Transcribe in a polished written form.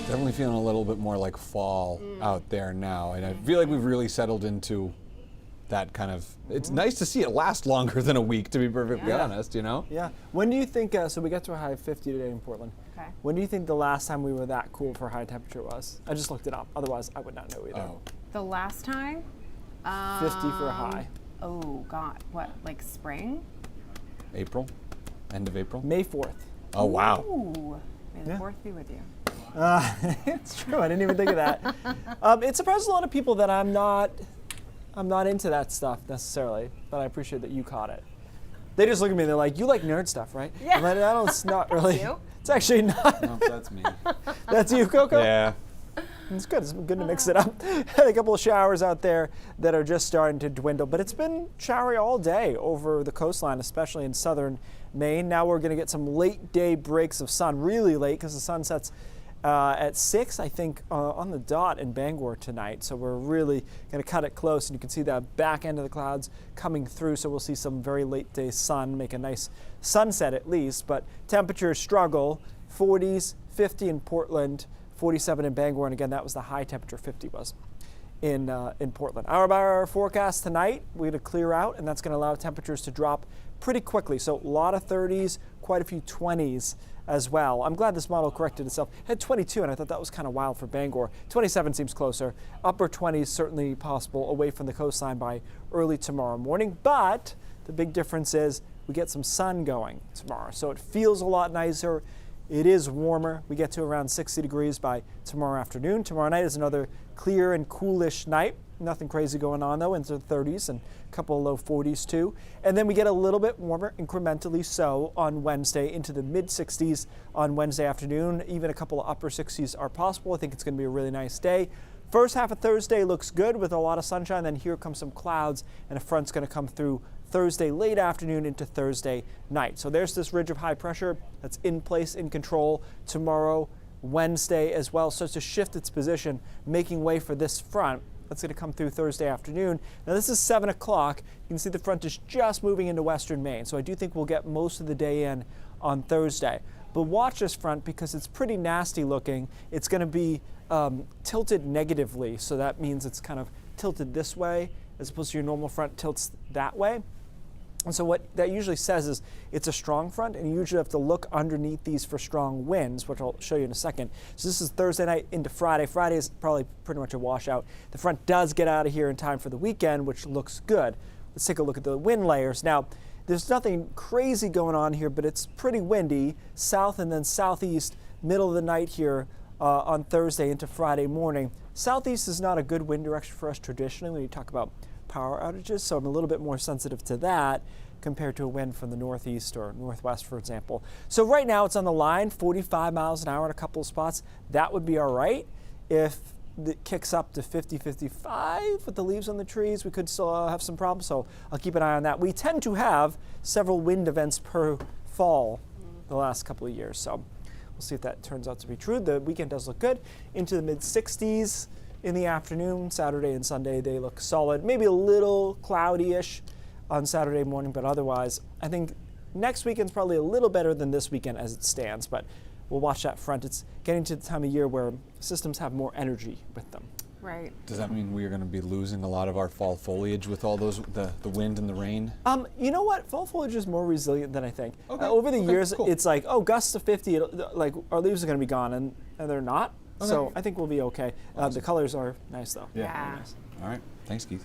Definitely feeling a little bit more like fall out there now, and I feel like we've really settled into that kind of. It's nice to see it last longer than a week, to be perfectly honest. You know. Yeah. When do you think? So we got to a high of 50 today in Portland. Okay. When do you think the last time we were that cool for high temperature was? I just looked it up. Otherwise, I would not know either. Oh. The last time? 50 for a high. Oh, God. What, like spring? April, end of April. May 4th. Oh wow. Ooh. May the Yeah. 4th be with you. It's true. I didn't even think of that. It surprised a lot of people that I'm not into that stuff necessarily, but I appreciate that you caught it. They just look at me and they're like, "You like nerd stuff, right?" Yeah. I'm like, it's not really. You? It's actually not. No, that's me. That's you, Coco? Yeah. It's good. It's good to mix it up. Had a couple of showers out there that are just starting to dwindle, but it's been showery all day over the coastline, especially in southern Maine. Now we're going to get some late day breaks of sun, really late because the sun sets at 6, I think, on the dot in Bangor tonight. So we're really going to cut it close, and you can see that back end of the clouds coming through. So we'll see some very late day sun, make a nice sunset at least. But temperatures struggle, 40s, 50 in Portland, 47 in Bangor, and again, that was the high temperature, 50 was in Portland. Hour by hour forecast tonight, we're going to clear out, and that's going to allow temperatures to drop pretty quickly. So a lot of 30s, quite a few 20s as well. I'm glad this model corrected itself. It had 22, and I thought that was kind of wild for Bangor. 27 seems closer. Upper 20s certainly possible away from the coastline by early tomorrow morning, but the big difference is we get some sun going tomorrow. So it feels a lot nicer. It is warmer. We get to around 60 degrees by tomorrow afternoon. Tomorrow night is another clear and coolish night. Nothing crazy going on though, into the 30s and a couple of low 40s too. And then we get a little bit warmer, incrementally so, on Wednesday into the mid 60s on Wednesday afternoon. Even a couple of upper 60s are possible. I think it's going to be a really nice day. First half of Thursday looks good with a lot of sunshine. Then here comes some clouds, and a front's going to come through Thursday late afternoon into Thursday night. So there's this ridge of high pressure that's in place, in control. Tomorrow, Wednesday as well, starts to shift its position, making way for this front that's going to come through Thursday afternoon. Now this is 7 o'clock. You can see the front is just moving into western Maine. So I do think we'll get most of the day in on Thursday. But watch this front because it's pretty nasty looking. It's going to be tilted negatively. So that means it's kind of tilted this way as opposed to your normal front tilts that way. And so what that usually says is it's a strong front, and you usually have to look underneath these for strong winds, which I'll show you in a second. So this is Thursday night into Friday. Friday is probably pretty much a washout. The front does get out of here in time for the weekend, which looks good. Let's take a look at the wind layers. Now, there's nothing crazy going on here, but it's pretty windy, south and then southeast, middle of the night here on Thursday into Friday morning. Southeast is not a good wind direction for us traditionally when you talk about power outages, so I'm a little bit more sensitive to that compared to a wind from the northeast or northwest, for example. So right now it's on the line, 45 miles an hour in a couple of spots. That would be all right. If it kicks up to 50, 55 with the leaves on the trees, we could still have some problems, so I'll keep an eye on that. We tend to have several wind events per fall the last couple of years, so we'll see if that turns out to be true. The weekend does look good. Into the mid-60s. In the afternoon, Saturday and Sunday, they look solid. Maybe a little cloudy-ish on Saturday morning, but otherwise, I think next weekend's probably a little better than this weekend as it stands, but we'll watch that front. It's getting to the time of year where systems have more energy with them. Right. Does that mean we are going to be losing a lot of our fall foliage with all those the wind and the rain? You know what? Fall foliage is more resilient than I think. Okay. Over the years, cool. it's like, oh, gusts of 50, like our leaves are going to be gone, and they're not. Okay. So I think we'll be okay. Awesome. The colors are nice though. Yeah. Nice. All right. Thanks, Keith.